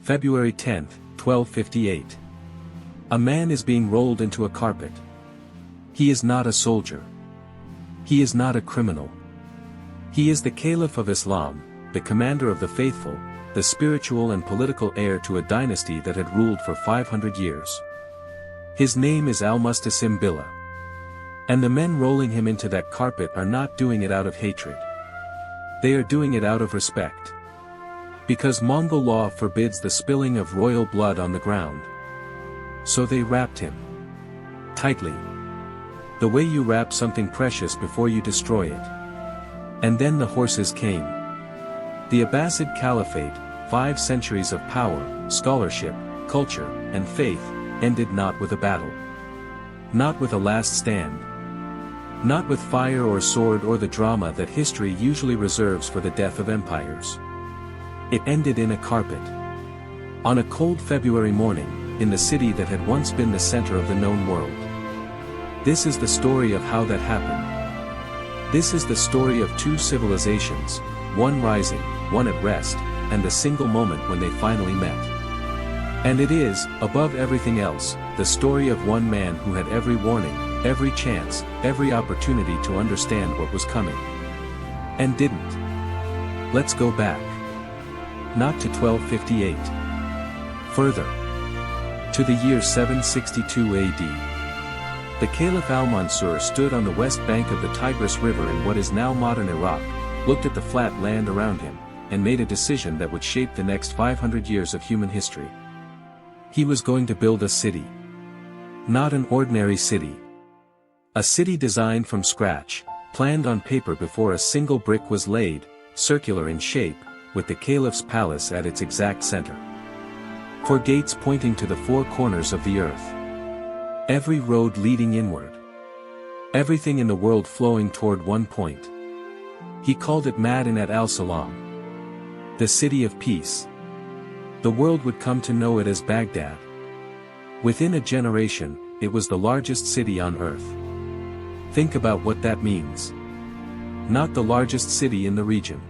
February 10, 1258. A man is being rolled into a carpet. He is not a soldier. He is not a criminal. He is the Caliph of Islam, the commander of the faithful, the spiritual and political heir to a dynasty that had ruled for 500 years. His name is Al-Musta'sim Billah. And the men rolling him into that carpet are not doing it out of hatred. They are doing it out of respect. Because Mongol law forbids the spilling of royal blood on the ground. So they wrapped him tightly. The way you wrap something precious before you destroy it. And then the horses came. The Abbasid Caliphate, 5 centuries of power, scholarship, culture, and faith, ended not with a battle. Not with a last stand. Not with fire or sword or the drama that history usually reserves for the death of empires. It ended in a carpet. On a cold February morning, in the city that had once been the center of the known world. This is the story of how that happened. This is the story of 2 civilizations, one rising, one at rest, and the single moment when they finally met. And it is, above everything else, the story of one man who had every warning, every chance, every opportunity to understand what was coming. And didn't. Let's go back. Not to 1258. Further. To the year 762 AD. The Caliph al-Mansur stood on the west bank of the Tigris River in what is now modern Iraq, looked at the flat land around him, and made a decision that would shape the next 500 years of human history. He was going to build a city. Not an ordinary city. A city designed from scratch, planned on paper before a single brick was laid, circular in shape, with the Caliph's palace at its exact center. 4 gates pointing to the 4 corners of the earth. Every road leading inward. Everything in the world flowing toward one point. He called it Madinat al-Salam. The city of peace. The world would come to know it as Baghdad. Within a generation, it was the largest city on earth. Think about what that means. Not the largest city in the region.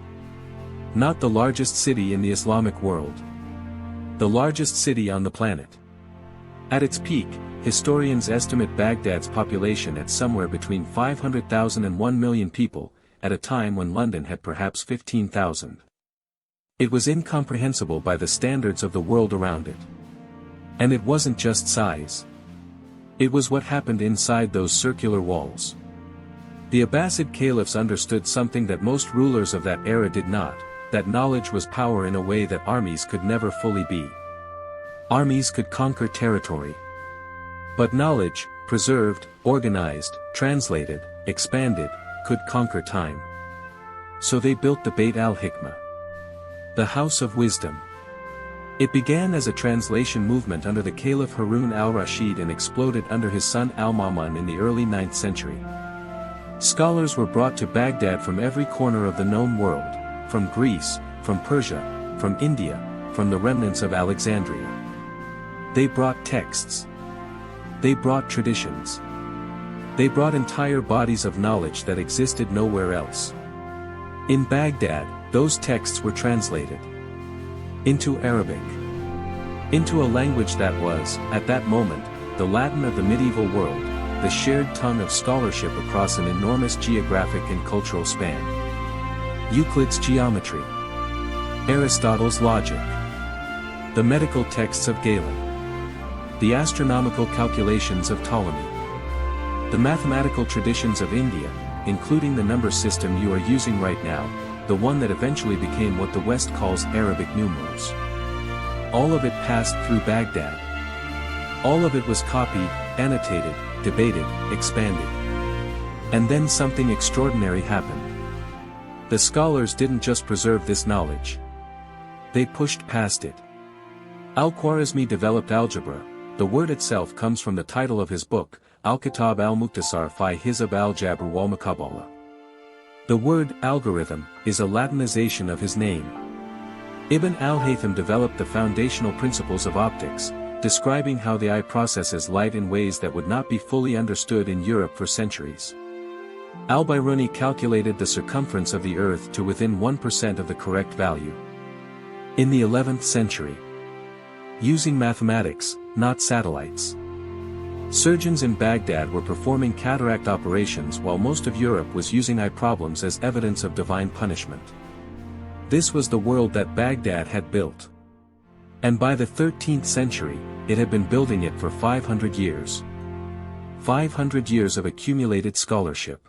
Not the largest city in the Islamic world. The largest city on the planet. At its peak, historians estimate Baghdad's population at somewhere between 500,000 and 1 million people, at a time when London had perhaps 15,000. It was incomprehensible by the standards of the world around it. And it wasn't just size. It was what happened inside those circular walls. The Abbasid caliphs understood something that most rulers of that era did not, that knowledge was power in a way that armies could never fully be. Armies could conquer territory. But knowledge, preserved, organized, translated, expanded, could conquer time. So they built the Bayt al-Hikmah. The House of Wisdom. It began as a translation movement under the Caliph Harun al-Rashid and exploded under his son al-Ma'mun in the early 9th century. Scholars were brought to Baghdad from every corner of the known world, from Greece, from Persia, from India, from the remnants of Alexandria. They brought texts. They brought traditions. They brought entire bodies of knowledge that existed nowhere else. In Baghdad, those texts were translated into Arabic. Into a language that was, at that moment, the Latin of the medieval world, the shared tongue of scholarship across an enormous geographic and cultural span. Euclid's geometry. Aristotle's logic. The medical texts of Galen. The astronomical calculations of Ptolemy. The mathematical traditions of India, including the number system you are using right now, the one that eventually became what the West calls Arabic numerals. All of it passed through Baghdad. All of it was copied, annotated, debated, expanded. And then something extraordinary happened. The scholars didn't just preserve this knowledge. They pushed past it. Al-Khwarizmi developed algebra. The word itself comes from the title of his book, Al-Kitab al-Mukhtasar fi Hizab al-Jabr wal-Muqabala. The word algorithm is a Latinization of his name. Ibn al-Haytham developed the foundational principles of optics, describing how the eye processes light in ways that would not be fully understood in Europe for centuries. Al-Biruni calculated the circumference of the Earth to within 1% of the correct value. In the 11th century, using mathematics, not satellites. Surgeons in Baghdad were performing cataract operations while most of Europe was using eye problems as evidence of divine punishment. This was the world that Baghdad had built. And by the 13th century, it had been building it for 500 years. 500 years of accumulated scholarship.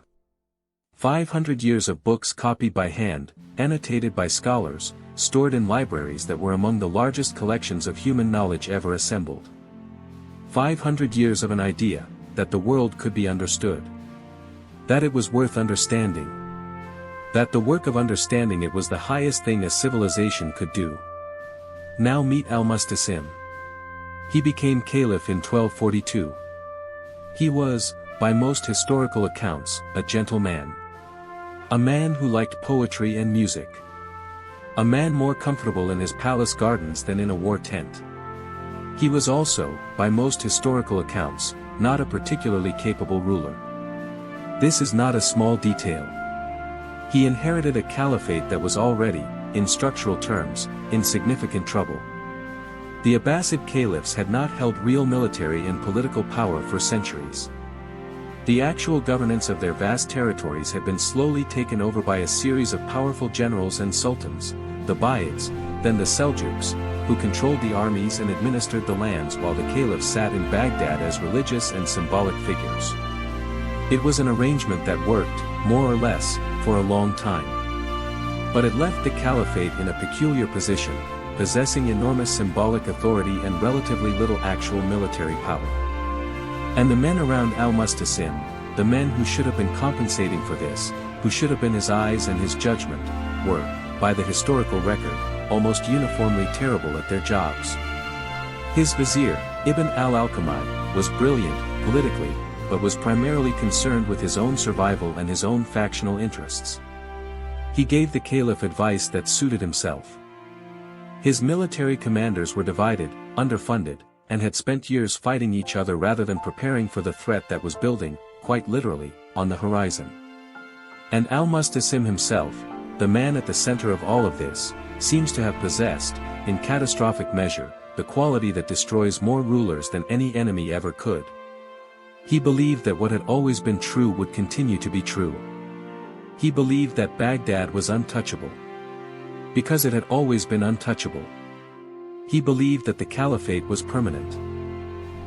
500 years of books copied by hand, annotated by scholars, stored in libraries that were among the largest collections of human knowledge ever assembled. 500 years of an idea, that the world could be understood. That it was worth understanding. That the work of understanding it was the highest thing a civilization could do. Now meet Al-Musta'sim. He became Caliph in 1242. He was, by most historical accounts, a gentle man. A man who liked poetry and music. A man more comfortable in his palace gardens than in a war tent. He was also, by most historical accounts, not a particularly capable ruler. This is not a small detail. He inherited a caliphate that was already, in structural terms, in significant trouble. The Abbasid Caliphs had not held real military and political power for centuries. The actual governance of their vast territories had been slowly taken over by a series of powerful generals and sultans, the Buyids, then the Seljuks, who controlled the armies and administered the lands while the caliphs sat in Baghdad as religious and symbolic figures. It was an arrangement that worked, more or less, for a long time. But it left the caliphate in a peculiar position, possessing enormous symbolic authority and relatively little actual military power. And the men around Al-Musta'sim, the men who should have been compensating for this, who should have been his eyes and his judgment, were, by the historical record, almost uniformly terrible at their jobs. His vizier, Ibn al-Alqami, was brilliant, politically, but was primarily concerned with his own survival and his own factional interests. He gave the caliph advice that suited himself. His military commanders were divided, underfunded, and had spent years fighting each other rather than preparing for the threat that was building, quite literally, on the horizon. And Al-Musta'sim himself, the man at the center of all of this, seems to have possessed, in catastrophic measure, the quality that destroys more rulers than any enemy ever could. He believed that what had always been true would continue to be true. He believed that Baghdad was untouchable. Because it had always been untouchable. He believed that the caliphate was permanent.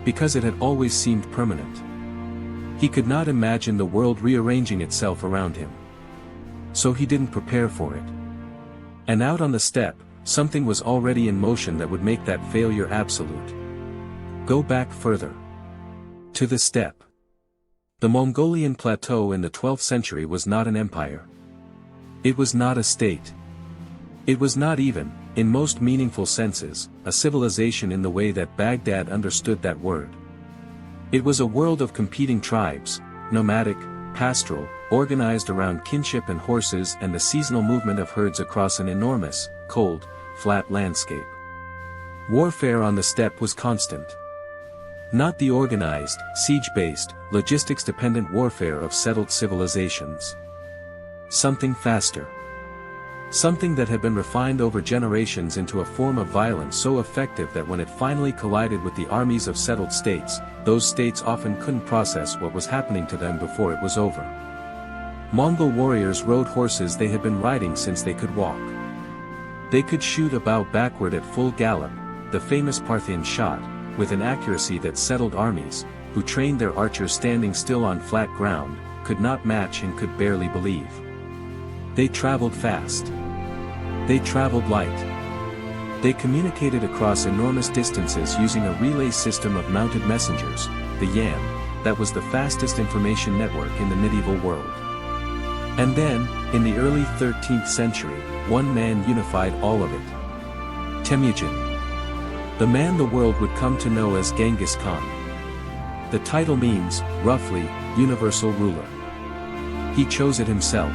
Because it had always seemed permanent. He could not imagine the world rearranging itself around him. So he didn't prepare for it. And out on the steppe, something was already in motion that would make that failure absolute. Go back further. To the steppe. The Mongolian plateau in the 12th century was not an empire. It was not a state. It was not even, in most meaningful senses, a civilization in the way that Baghdad understood that word. It was a world of competing tribes, nomadic, pastoral, organized around kinship and horses and the seasonal movement of herds across an enormous, cold, flat landscape. Warfare on the steppe was constant. Not the organized, siege-based, logistics-dependent warfare of settled civilizations. Something faster. Something that had been refined over generations into a form of violence so effective that when it finally collided with the armies of settled states, those states often couldn't process what was happening to them before it was over. Mongol warriors rode horses they had been riding since they could walk. They could shoot a bow backward at full gallop, the famous Parthian shot, with an accuracy that settled armies, who trained their archers standing still on flat ground, could not match and could barely believe. They traveled fast. They traveled light. They communicated across enormous distances using a relay system of mounted messengers, the YAM, that was the fastest information network in the medieval world. And then, in the early 13th century, one man unified all of it. Temujin. The man the world would come to know as Genghis Khan. The title means, roughly, universal ruler. He chose it himself.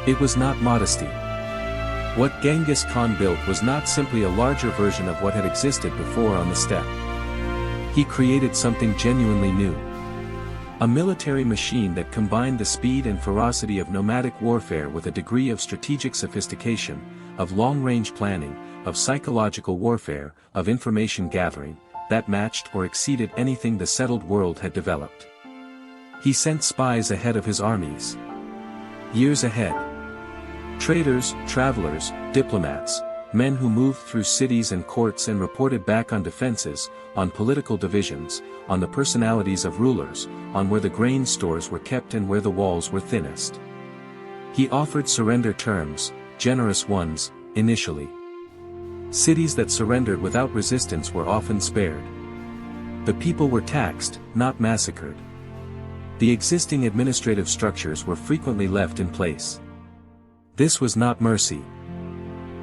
It was not modesty. What Genghis Khan built was not simply a larger version of what had existed before on the steppe. He created something genuinely new. A military machine that combined the speed and ferocity of nomadic warfare with a degree of strategic sophistication, of long-range planning, of psychological warfare, of information gathering, that matched or exceeded anything the settled world had developed. He sent spies ahead of his armies. Years ahead. Traders, travelers, diplomats, men who moved through cities and courts and reported back on defenses, on political divisions, on the personalities of rulers, on where the grain stores were kept and where the walls were thinnest. He offered surrender terms, generous ones, initially. Cities that surrendered without resistance were often spared. The people were taxed, not massacred. The existing administrative structures were frequently left in place. This was not mercy.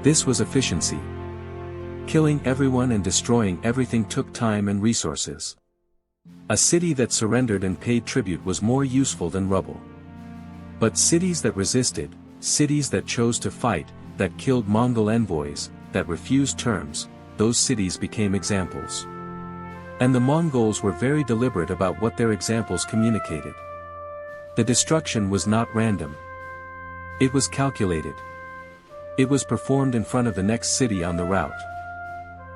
This was efficiency. Killing everyone and destroying everything took time and resources. A city that surrendered and paid tribute was more useful than rubble. But cities that resisted, cities that chose to fight, that killed Mongol envoys, that refused terms, those cities became examples. And the Mongols were very deliberate about what their examples communicated. The destruction was not random. It was calculated. It was performed in front of the next city on the route.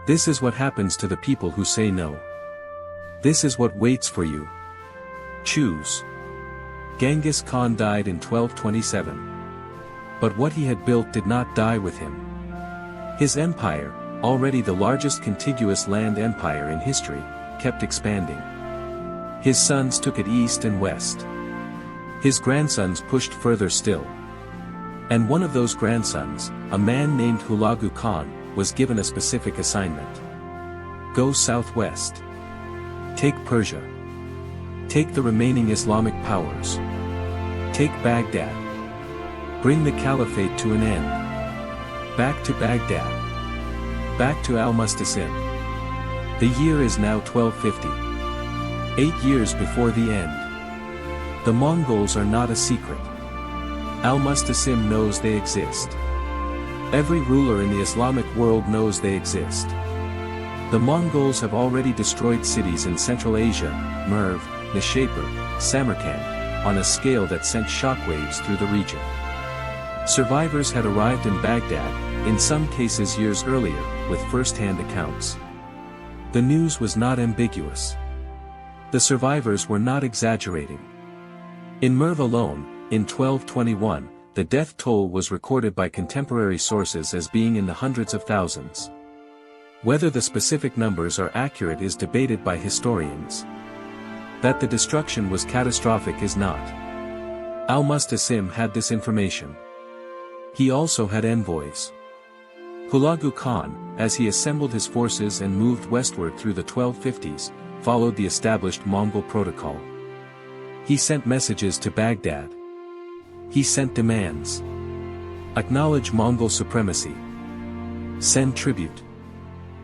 This is what happens to the people who say no. This is what waits for you. Choose. Genghis Khan died in 1227. But what he had built did not die with him. His empire, already the largest contiguous land empire in history, kept expanding. His sons took it east and west. His grandsons pushed further still. And one of those grandsons, a man named Hulagu Khan, was given a specific assignment. Go southwest. Take Persia. Take the remaining Islamic powers. Take Baghdad. Bring the Caliphate to an end. Back to Baghdad. Back to Al-Musta'sim. The year is now 1250. 8 years before the end. The Mongols are not a secret. Al-Musta'sim knows they exist. Every ruler in the Islamic world knows they exist. The Mongols have already destroyed cities in Central Asia, Merv, Nishapur, Samarkand, on a scale that sent shockwaves through the region. Survivors had arrived in Baghdad, in some cases years earlier, with first-hand accounts. The news was not ambiguous. The survivors were not exaggerating. In Merv alone, in 1221, the death toll was recorded by contemporary sources as being in the hundreds of thousands. Whether the specific numbers are accurate is debated by historians. That the destruction was catastrophic is not. Al-Musta'sim had this information. He also had envoys. Hulagu Khan, as he assembled his forces and moved westward through the 1250s, followed the established Mongol protocol. He sent messages to Baghdad. He sent demands. Acknowledge Mongol supremacy. Send tribute.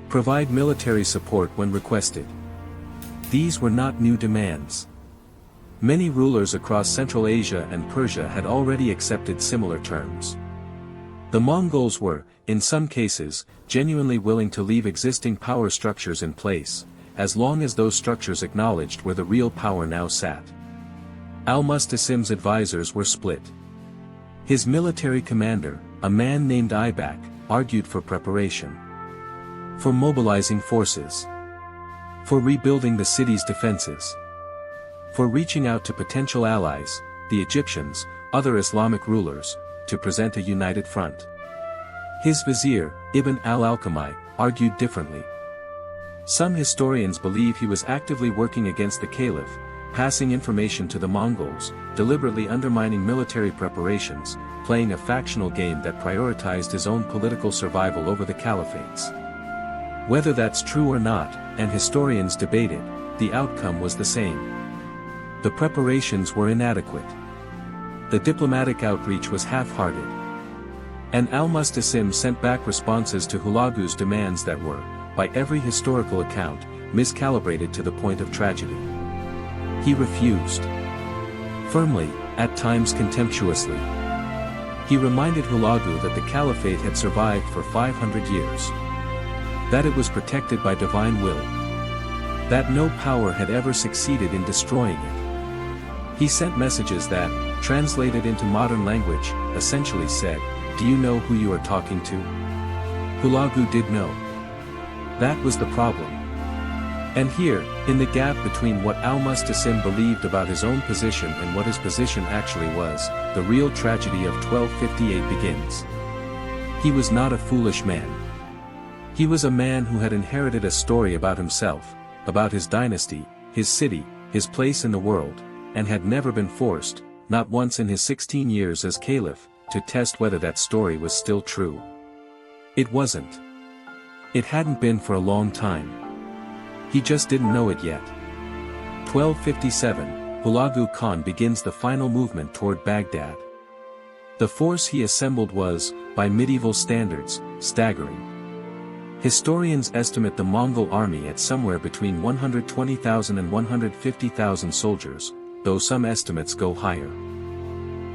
Provide military support when requested. These were not new demands. Many rulers across Central Asia and Persia had already accepted similar terms. The Mongols were, in some cases, genuinely willing to leave existing power structures in place, as long as those structures acknowledged where the real power now sat. Al-Musta'sim's advisors were split. His military commander, a man named Ibak, argued for preparation. For mobilizing forces. For rebuilding the city's defenses. For reaching out to potential allies, the Egyptians, other Islamic rulers, to present a united front. His vizier, Ibn al-Alqami, argued differently. Some historians believe he was actively working against the Caliph, passing information to the Mongols, deliberately undermining military preparations, playing a factional game that prioritized his own political survival over the Caliphate's. Whether that's true or not, and historians debated, the outcome was the same. The preparations were inadequate. The diplomatic outreach was half-hearted. And Al-Musta'sim sent back responses to Hulagu's demands that were, by every historical account, miscalibrated to the point of tragedy. He refused. Firmly, at times contemptuously. He reminded Hulagu that the Caliphate had survived for 500 years. That it was protected by divine will. That no power had ever succeeded in destroying it. He sent messages that, translated into modern language, essentially said, "Do you know who you are talking to? Hulagu did know. That was the problem. And here, in the gap between what Al-Musta'sim believed about his own position and what his position actually was, the real tragedy of 1258 begins. He was not a foolish man. He was a man who had inherited a story about himself, about his dynasty, his city, his place in the world, and had never been forced, not once in his 16 years as Caliph, to test whether that story was still true. It wasn't. It hadn't been for a long time. He just didn't know it yet. 1257, Hulagu Khan begins the final movement toward Baghdad. The force he assembled was, by medieval standards, staggering. Historians estimate the Mongol army at somewhere between 120,000 and 150,000 soldiers, though some estimates go higher.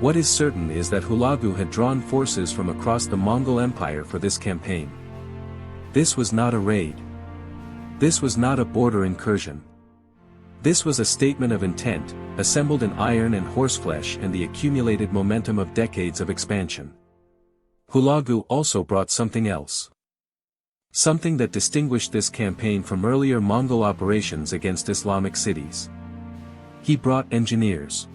What is certain is that Hulagu had drawn forces from across the Mongol Empire for this campaign. This was not a raid. This was not a border incursion. This was a statement of intent, assembled in iron and horseflesh and the accumulated momentum of decades of expansion. Hulagu also brought something else. Something that distinguished this campaign from earlier Mongol operations against Islamic cities. He brought engineers.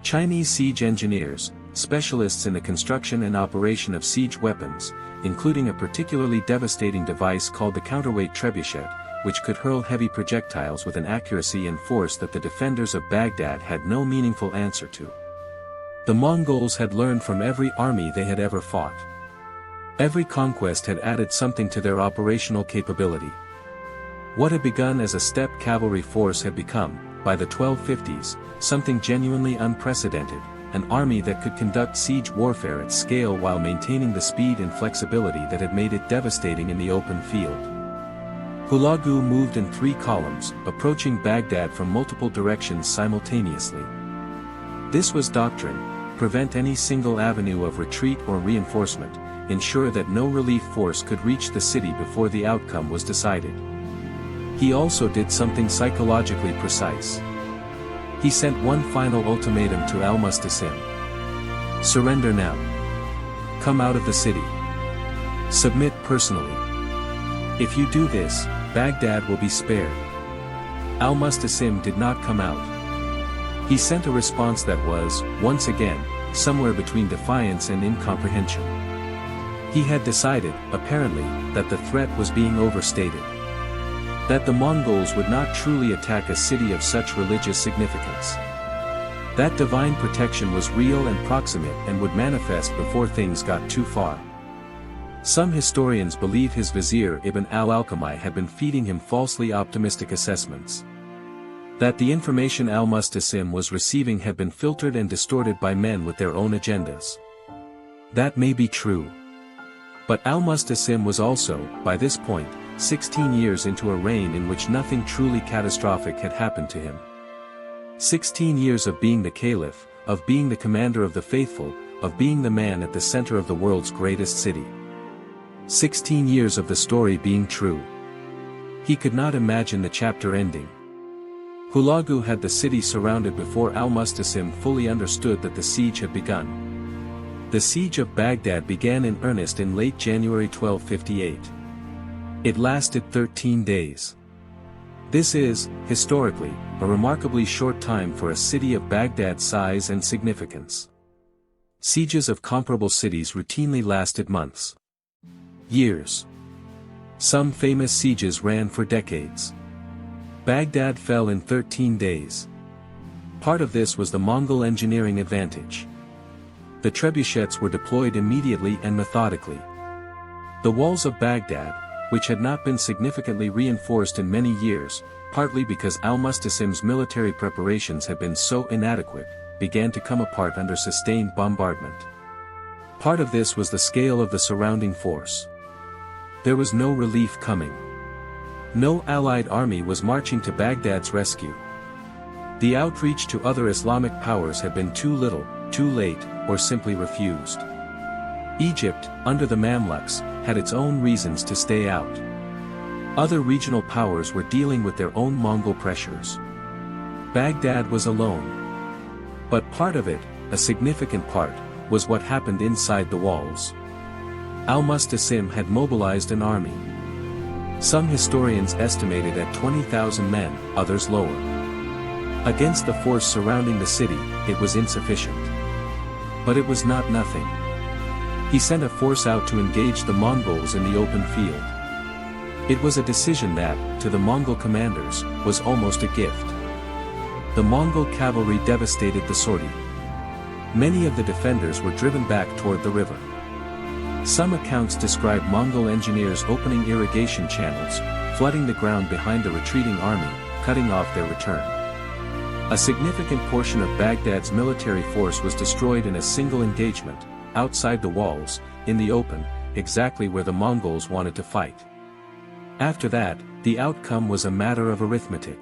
Chinese siege engineers, specialists in the construction and operation of siege weapons, including a particularly devastating device called the counterweight trebuchet, which could hurl heavy projectiles with an accuracy and force that the defenders of Baghdad had no meaningful answer to. The Mongols had learned from every army they had ever fought. Every conquest had added something to their operational capability. What had begun as a steppe cavalry force had become, by the 1250s, something genuinely unprecedented, an army that could conduct siege warfare at scale while maintaining the speed and flexibility that had made it devastating in the open field. Hulagu moved in 3 columns, approaching Baghdad from multiple directions simultaneously. This was doctrine: prevent any single avenue of retreat or reinforcement, ensure that no relief force could reach the city before the outcome was decided. He also did something psychologically precise. He sent one final ultimatum to Al-Musta'sim. Surrender now. Come out of the city. Submit personally. If you do this, Baghdad will be spared. Al-Musta'sim did not come out. He sent a response that was, once again, somewhere between defiance and incomprehension. He had decided, apparently, that the threat was being overstated. That the Mongols would not truly attack a city of such religious significance. That divine protection was real and proximate and would manifest before things got too far. Some historians believe his vizier Ibn al-Alqami had been feeding him falsely optimistic assessments. That the information Al-Musta'sim was receiving had been filtered and distorted by men with their own agendas. That may be true. But Al-Musta'sim was also, by this point, 16 years into a reign in which nothing truly catastrophic had happened to him. 16 years of being the Caliph, of being the commander of the faithful, of being the man at the center of the world's greatest city. 16 years of the story being true. He could not imagine the chapter ending. Hulagu had the city surrounded before Al-Musta'sim fully understood that the siege had begun. The siege of Baghdad began in earnest in late January 1258. It lasted 13 days. This is, historically, a remarkably short time for a city of Baghdad's size and significance. Sieges of comparable cities routinely lasted months. Years. Some famous sieges ran for decades. Baghdad fell in 13 days. Part of this was the Mongol engineering advantage. The trebuchets were deployed immediately and methodically. The walls of Baghdad, which had not been significantly reinforced in many years, partly because Al-Musta'sim's military preparations had been so inadequate, began to come apart under sustained bombardment. Part of this was the scale of the surrounding force. There was no relief coming. No Allied army was marching to Baghdad's rescue. The outreach to other Islamic powers had been too little, too late, or simply refused. Egypt, under the Mamluks, had its own reasons to stay out. Other regional powers were dealing with their own Mongol pressures. Baghdad was alone. But part of it, a significant part, was what happened inside the walls. Al-Musta'sim had mobilized an army. Some historians estimated at 20,000 men, others lower. Against the force surrounding the city, it was insufficient. But it was not nothing. He sent a force out to engage the Mongols in the open field. It was a decision that, to the Mongol commanders, was almost a gift. The Mongol cavalry devastated the sortie. Many of the defenders were driven back toward the river. Some accounts describe Mongol engineers opening irrigation channels, flooding the ground behind the retreating army, cutting off their return. A significant portion of Baghdad's military force was destroyed in a single engagement, outside the walls, in the open, exactly where the Mongols wanted to fight. After that, the outcome was a matter of arithmetic.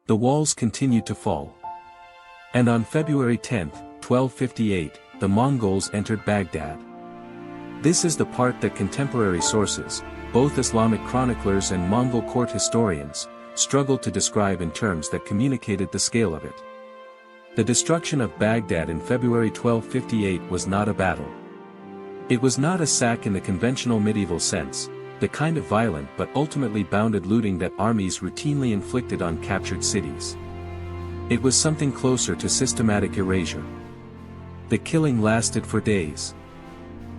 The walls continued to fall. And on February 10, 1258, the Mongols entered Baghdad. This is the part that contemporary sources, both Islamic chroniclers and Mongol court historians, struggled to describe in terms that communicated the scale of it. The destruction of Baghdad in February 1258 was not a battle. It was not a sack in the conventional medieval sense, the kind of violent but ultimately bounded looting that armies routinely inflicted on captured cities. It was something closer to systematic erasure. The killing lasted for days.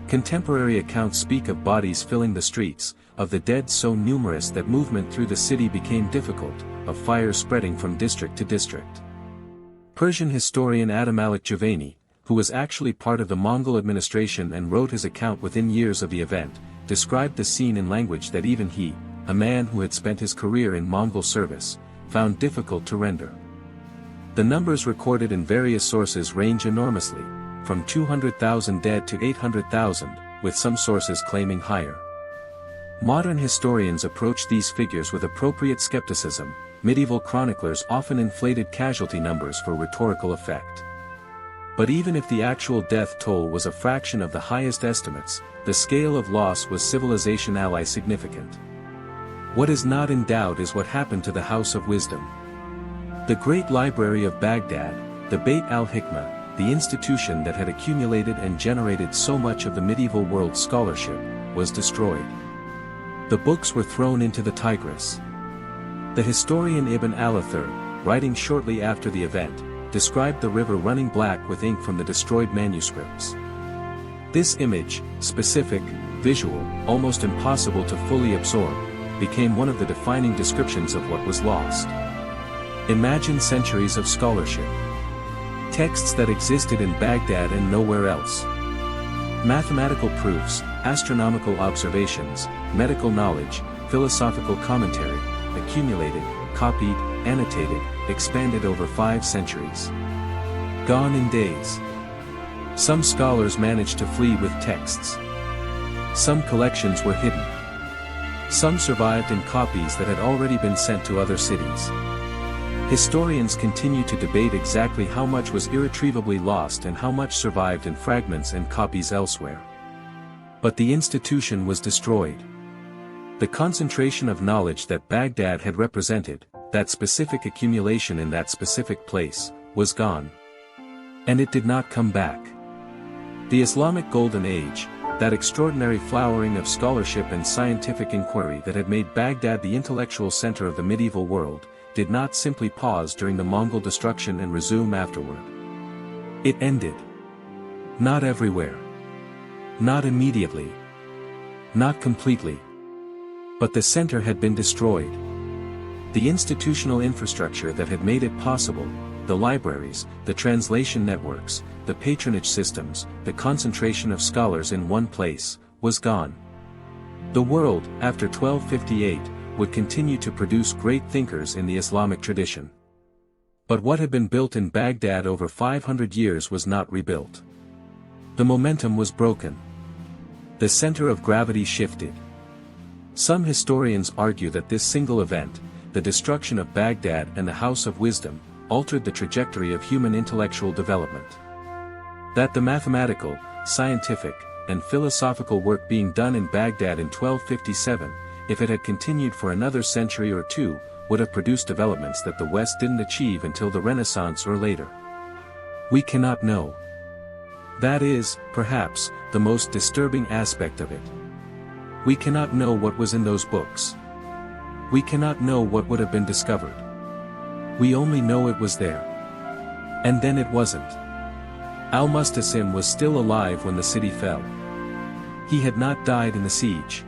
Contemporary accounts speak of bodies filling the streets, of the dead so numerous that movement through the city became difficult, of fires spreading from district to district. Persian historian Adam al-Javani, who was actually part of the Mongol administration and wrote his account within years of the event, described the scene in language that even he, a man who had spent his career in Mongol service, found difficult to render. The numbers recorded in various sources range enormously, from 200,000 dead to 800,000, with some sources claiming higher. Modern historians approach these figures with appropriate skepticism. Medieval chroniclers often inflated casualty numbers for rhetorical effect. But even if the actual death toll was a fraction of the highest estimates, the scale of loss was civilization ally significant. What is not in doubt is what happened to the House of Wisdom. The great library of Baghdad, the Beit al-Hikmah, the institution that had accumulated and generated so much of the medieval world's scholarship, was destroyed. The books were thrown into the Tigris. The historian Ibn al-Athir, writing shortly after the event, described the river running black with ink from the destroyed manuscripts. This image, specific, visual, almost impossible to fully absorb, became one of the defining descriptions of what was lost. Imagine centuries of scholarship. Texts that existed in Baghdad and nowhere else. Mathematical proofs, astronomical observations, medical knowledge, philosophical commentary, accumulated, copied, annotated, expanded over 5 centuries. Gone in days. Some scholars managed to flee with texts. Some collections were hidden. Some survived in copies that had already been sent to other cities. Historians continue to debate exactly how much was irretrievably lost and how much survived in fragments and copies elsewhere. But the institution was destroyed. The concentration of knowledge that Baghdad had represented, that specific accumulation in that specific place, was gone. And it did not come back. The Islamic Golden Age, that extraordinary flowering of scholarship and scientific inquiry that had made Baghdad the intellectual center of the medieval world, did not simply pause during the Mongol destruction and resume afterward. It ended. Not everywhere. Not immediately. Not completely. But the center had been destroyed. The institutional infrastructure that had made it possible, the libraries, the translation networks, the patronage systems, the concentration of scholars in one place, was gone. The world, after 1258, would continue to produce great thinkers in the Islamic tradition. But what had been built in Baghdad over 500 years was not rebuilt. The momentum was broken. The center of gravity shifted. Some historians argue that this single event, the destruction of Baghdad and the House of Wisdom, altered the trajectory of human intellectual development. That the mathematical, scientific, and philosophical work being done in Baghdad in 1257, if it had continued for another century or two, would have produced developments that the West didn't achieve until the Renaissance or later. We cannot know. That is, perhaps, the most disturbing aspect of it. We cannot know what was in those books. We cannot know what would have been discovered. We only know it was there. And then it wasn't. Al-Musta'sim was still alive when the city fell. He had not died in the siege.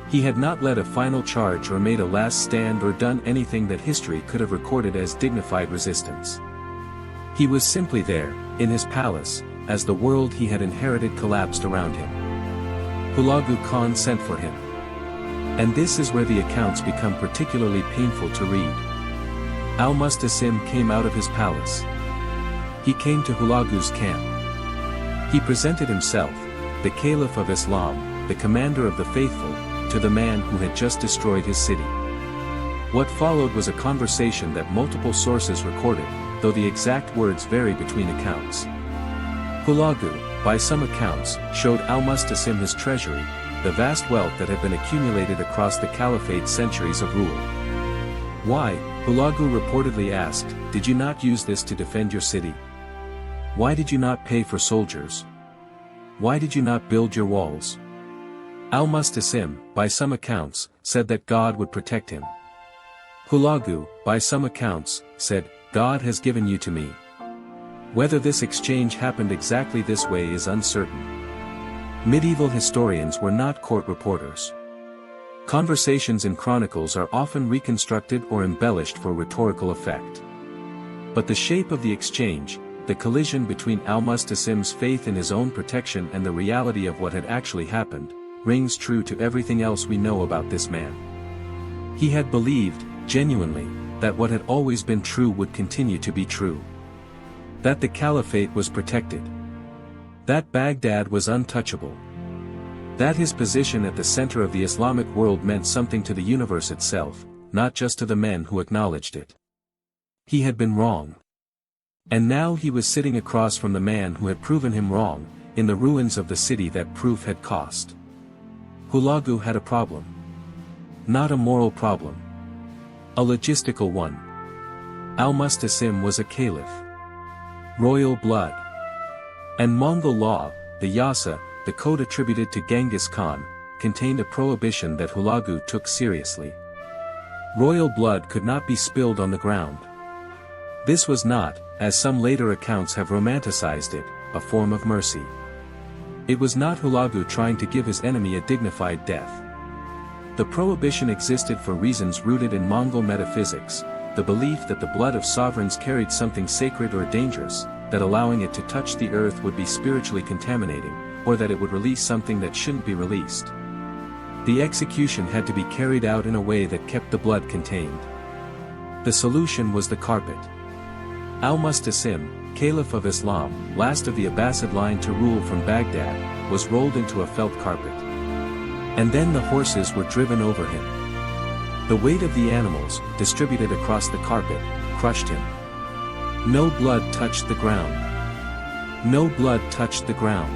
He had not led a final charge or made a last stand or done anything that history could have recorded as dignified resistance. He was simply there, in his palace, as the world he had inherited collapsed around him. Hulagu Khan sent for him. And this is where the accounts become particularly painful to read. Al-Musta'sim came out of his palace. He came to Hulagu's camp. He presented himself, the Caliph of Islam, the commander of the faithful, to the man who had just destroyed his city. What followed was a conversation that multiple sources recorded, though the exact words vary between accounts. Hulagu, by some accounts, showed Al-Musta'sim his treasury, the vast wealth that had been accumulated across the Caliphate's centuries of rule. Why, Hulagu reportedly asked, did you not use this to defend your city? Why did you not pay for soldiers? Why did you not build your walls? Al-Musta'sim, by some accounts, said that God would protect him. Hulagu, by some accounts, said, God has given you to me. Whether this exchange happened exactly this way is uncertain. Medieval historians were not court reporters. Conversations in chronicles are often reconstructed or embellished for rhetorical effect. But the shape of the exchange, the collision between Al-Musta'sim's faith in his own protection and the reality of what had actually happened, rings true to everything else we know about this man. He had believed, genuinely, that what had always been true would continue to be true. That the Caliphate was protected. That Baghdad was untouchable. That his position at the center of the Islamic world meant something to the universe itself, not just to the men who acknowledged it. He had been wrong. And now he was sitting across from the man who had proven him wrong, in the ruins of the city that proof had cost. Hulagu had a problem. Not a moral problem. A logistical one. Al-Musta'sim was a caliph. Royal blood. And Mongol law, the Yasa, the code attributed to Genghis Khan, contained a prohibition that Hulagu took seriously. Royal blood could not be spilled on the ground. This was not, as some later accounts have romanticized it, a form of mercy. It was not Hulagu trying to give his enemy a dignified death. The prohibition existed for reasons rooted in Mongol metaphysics, the belief that the blood of sovereigns carried something sacred or dangerous, that allowing it to touch the earth would be spiritually contaminating, or that it would release something that shouldn't be released. The execution had to be carried out in a way that kept the blood contained. The solution was the carpet. Al-Musta'sim, Caliph of Islam, last of the Abbasid line to rule from Baghdad, was rolled into a felt carpet. And then the horses were driven over him. The weight of the animals, distributed across the carpet, crushed him. No blood touched the ground. No blood touched the ground.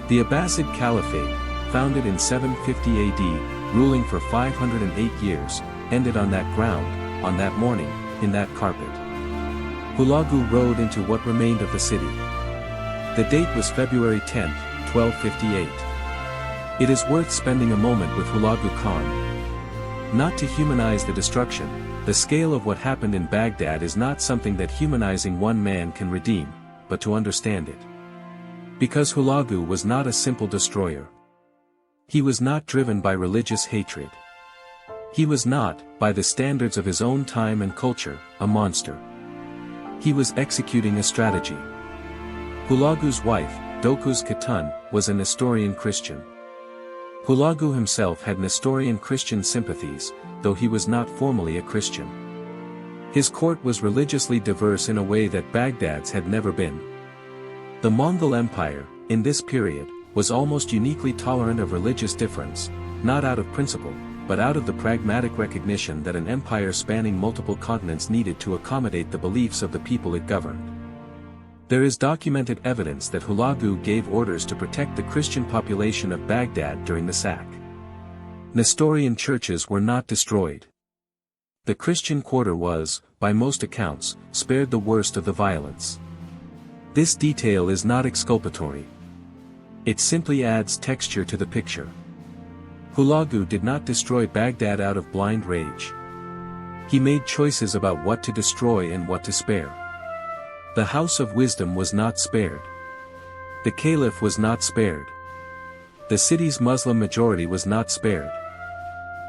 The Abbasid Caliphate, founded in 750 AD, ruling for 508 years, ended on that ground, on that morning, in that carpet. Hulagu rode into what remained of the city. The date was February 10, 1258. It is worth spending a moment with Hulagu Khan. Not to humanize the destruction, the scale of what happened in Baghdad is not something that humanizing one man can redeem, but to understand it. Because Hulagu was not a simple destroyer. He was not driven by religious hatred. He was not, by the standards of his own time and culture, a monster. He was executing a strategy. Hulagu's wife, Dokuz Khatun, was a Nestorian Christian. Hulagu himself had Nestorian Christian sympathies, though he was not formally a Christian. His court was religiously diverse in a way that Baghdad's had never been. The Mongol Empire, in this period, was almost uniquely tolerant of religious difference, not out of principle, but out of the pragmatic recognition that an empire spanning multiple continents needed to accommodate the beliefs of the people it governed. There is documented evidence that Hulagu gave orders to protect the Christian population of Baghdad during the sack. Nestorian churches were not destroyed. The Christian quarter was, by most accounts, spared the worst of the violence. This detail is not exculpatory. It simply adds texture to the picture. Hulagu did not destroy Baghdad out of blind rage. He made choices about what to destroy and what to spare. The House of Wisdom was not spared. The Caliph was not spared. The city's Muslim majority was not spared.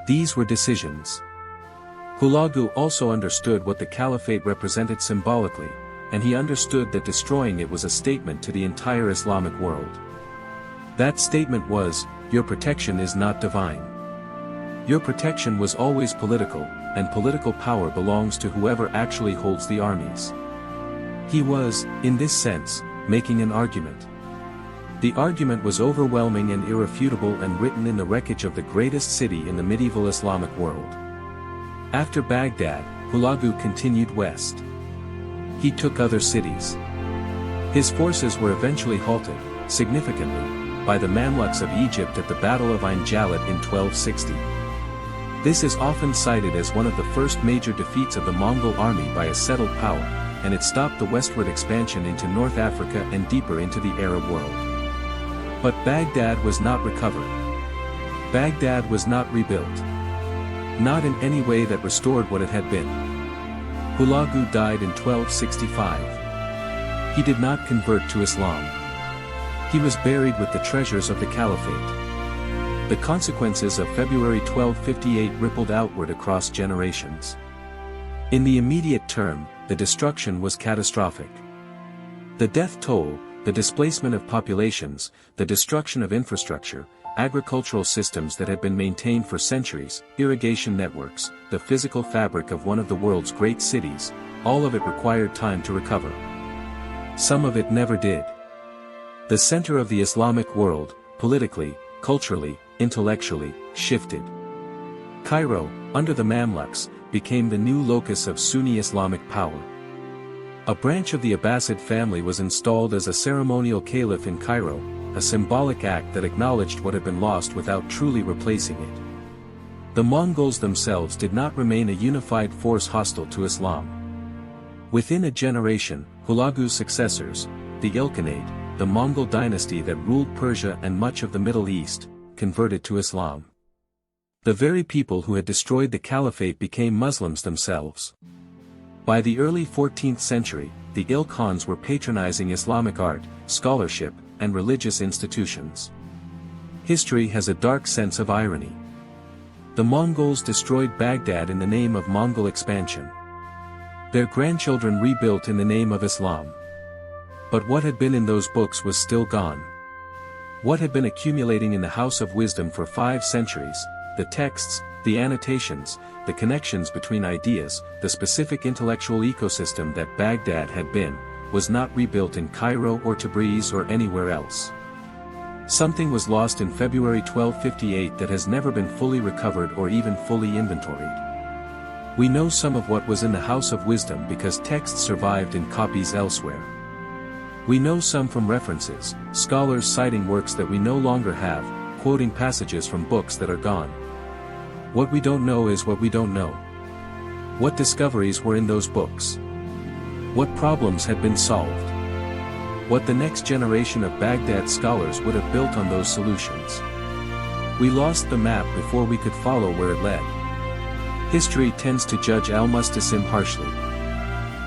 These were decisions. Hulagu also understood what the Caliphate represented symbolically, and he understood that destroying it was a statement to the entire Islamic world. That statement was, your protection is not divine. Your protection was always political, and political power belongs to whoever actually holds the armies. He was, in this sense, making an argument. The argument was overwhelming and irrefutable and written in the wreckage of the greatest city in the medieval Islamic world. After Baghdad, Hulagu continued west. He took other cities. His forces were eventually halted, significantly, by the Mamluks of Egypt at the Battle of Ain Jalut in 1260. This is often cited as one of the first major defeats of the Mongol army by a settled power, and it stopped the westward expansion into North Africa and deeper into the Arab world. But Baghdad was not recovered. Baghdad was not rebuilt. Not in any way that restored what it had been. Hulagu died in 1265. He did not convert to Islam. He was buried with the treasures of the Caliphate. The consequences of February 1258 rippled outward across generations. In the immediate term, the destruction was catastrophic. The death toll, the displacement of populations, the destruction of infrastructure, agricultural systems that had been maintained for centuries, irrigation networks, the physical fabric of one of the world's great cities, all of it required time to recover. Some of it never did. The center of the Islamic world, politically, culturally, intellectually, shifted. Cairo, under the Mamluks, became the new locus of Sunni Islamic power. A branch of the Abbasid family was installed as a ceremonial caliph in Cairo, a symbolic act that acknowledged what had been lost without truly replacing it. The Mongols themselves did not remain a unified force hostile to Islam. Within a generation, Hulagu's successors, the Ilkhanate, the Mongol dynasty that ruled Persia and much of the Middle East, converted to Islam. The very people who had destroyed the caliphate became Muslims themselves. By the early 14th century, the Ilkhans were patronizing Islamic art, scholarship, and religious institutions. History has a dark sense of irony. The Mongols destroyed Baghdad in the name of Mongol expansion. Their grandchildren rebuilt in the name of Islam. But what had been in those books was still gone. What had been accumulating in the House of Wisdom for 5 centuries, the texts, the annotations, the connections between ideas, the specific intellectual ecosystem that Baghdad had been, was not rebuilt in Cairo or Tabriz or anywhere else. Something was lost in February 1258 that has never been fully recovered or even fully inventoried. We know some of what was in the House of Wisdom because texts survived in copies elsewhere. We know some from references, scholars citing works that we no longer have, quoting passages from books that are gone. What we don't know is what we don't know. What discoveries were in those books? What problems had been solved? What the next generation of Baghdad scholars would have built on those solutions? We lost the map before we could follow where it led. History tends to judge Al-Musta'sim harshly.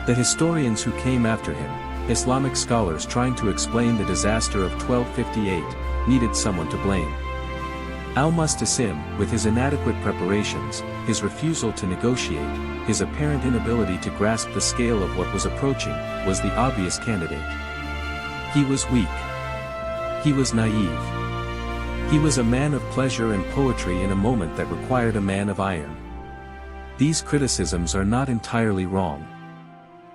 The historians who came after him, Islamic scholars trying to explain the disaster of 1258, needed someone to blame. Al-Musta'sim, with his inadequate preparations, his refusal to negotiate, his apparent inability to grasp the scale of what was approaching, was the obvious candidate. He was weak. He was naive. He was a man of pleasure and poetry in a moment that required a man of iron. These criticisms are not entirely wrong.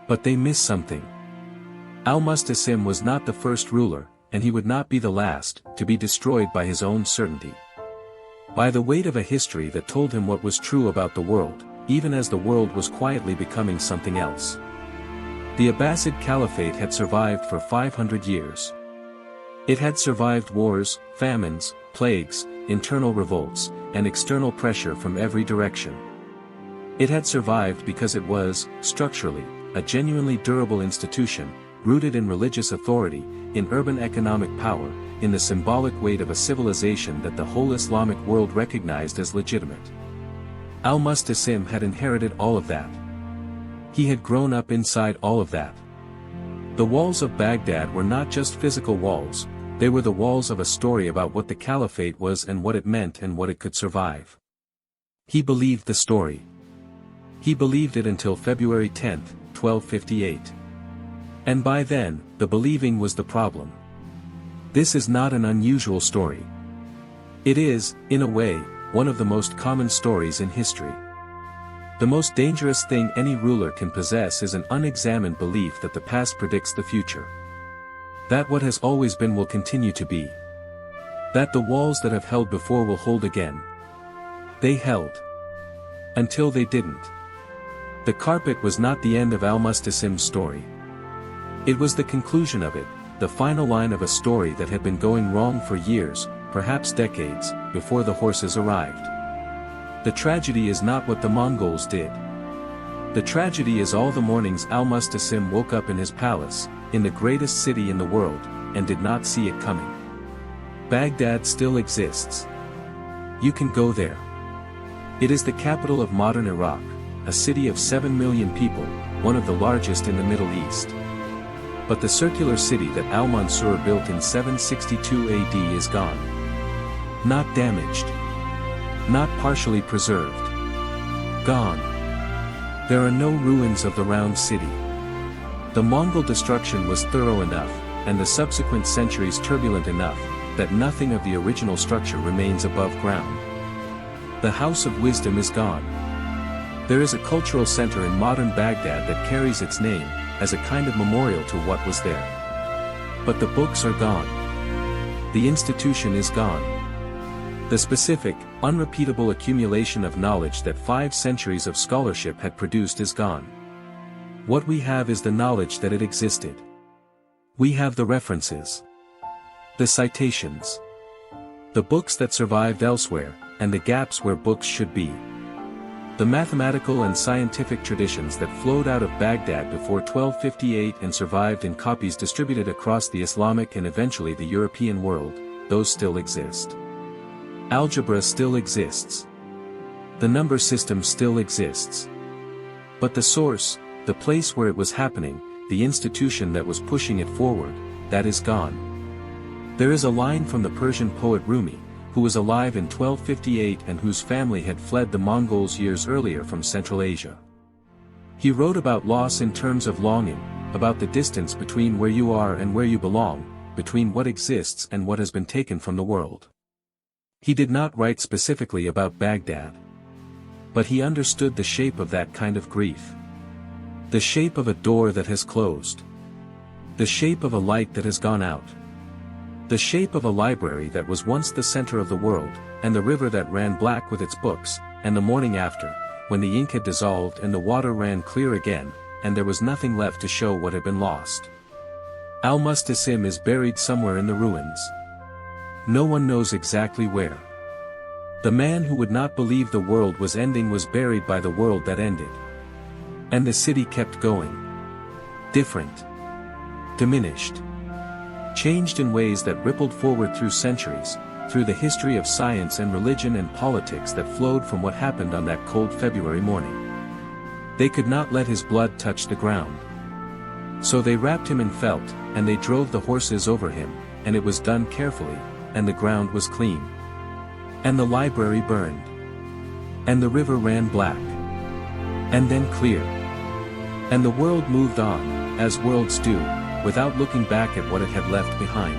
But they miss something. Al-Musta'sim was not the first ruler, and he would not be the last, to be destroyed by his own certainty. By the weight of a history that told him what was true about the world, even as the world was quietly becoming something else. The Abbasid Caliphate had survived for 500 years. It had survived wars, famines, plagues, internal revolts, and external pressure from every direction. It had survived because it was, structurally, a genuinely durable institution, rooted in religious authority, in urban economic power, in the symbolic weight of a civilization that the whole Islamic world recognized as legitimate. Al-Musta'sim had inherited all of that. He had grown up inside all of that. The walls of Baghdad were not just physical walls, they were the walls of a story about what the caliphate was and what it meant and what it could survive. He believed the story. He believed it until February 10, 1258. And by then, the believing was the problem. This is not an unusual story. It is, in a way, one of the most common stories in history. The most dangerous thing any ruler can possess is an unexamined belief that the past predicts the future. That what has always been will continue to be. That the walls that have held before will hold again. They held. Until they didn't. The carpet was not the end of Al-Musta'sim's story. It was the conclusion of it, the final line of a story that had been going wrong for years, perhaps decades, before the horses arrived. The tragedy is not what the Mongols did. The tragedy is all the mornings Al-Musta'sim woke up in his palace, in the greatest city in the world, and did not see it coming. Baghdad still exists. You can go there. It is the capital of modern Iraq, a city of 7 million people, one of the largest in the Middle East. But the circular city that Al-Mansur built in 762 AD is gone. Not damaged. Not partially preserved. Gone. There are no ruins of the round city. The Mongol destruction was thorough enough, and the subsequent centuries turbulent enough, that nothing of the original structure remains above ground. The House of Wisdom is gone. There is a cultural center in modern Baghdad that carries its name, as a kind of memorial to what was there. But the books are gone. The institution is gone. The specific, unrepeatable accumulation of knowledge that 5 centuries of scholarship had produced is gone. What we have is the knowledge that it existed. We have the references. The citations. The books that survived elsewhere, and the gaps where books should be. The mathematical and scientific traditions that flowed out of Baghdad before 1258 and survived in copies distributed across the Islamic and eventually the European world, those still exist. Algebra still exists. The number system still exists. But the source, the place where it was happening, the institution that was pushing it forward, that is gone. There is a line from the Persian poet Rumi, who was alive in 1258 and whose family had fled the Mongols years earlier from Central Asia. He wrote about loss in terms of longing, about the distance between where you are and where you belong, between what exists and what has been taken from the world. He did not write specifically about Baghdad. But he understood the shape of that kind of grief. The shape of a door that has closed. The shape of a light that has gone out. The shape of a library that was once the center of the world, and the river that ran black with its books, and the morning after, when the ink had dissolved and the water ran clear again, and there was nothing left to show what had been lost. Al-Musta'sim is buried somewhere in the ruins. No one knows exactly where. The man who would not believe the world was ending was buried by the world that ended. And the city kept going. Different. Diminished. Changed in ways that rippled forward through centuries, through the history of science and religion and politics that flowed from what happened on that cold February morning. They could not let his blood touch the ground. So they wrapped him in felt, and they drove the horses over him, and it was done carefully, and the ground was clean. And the library burned. And the river ran black. And then clear. And the world moved on, as worlds do, without looking back at what it had left behind.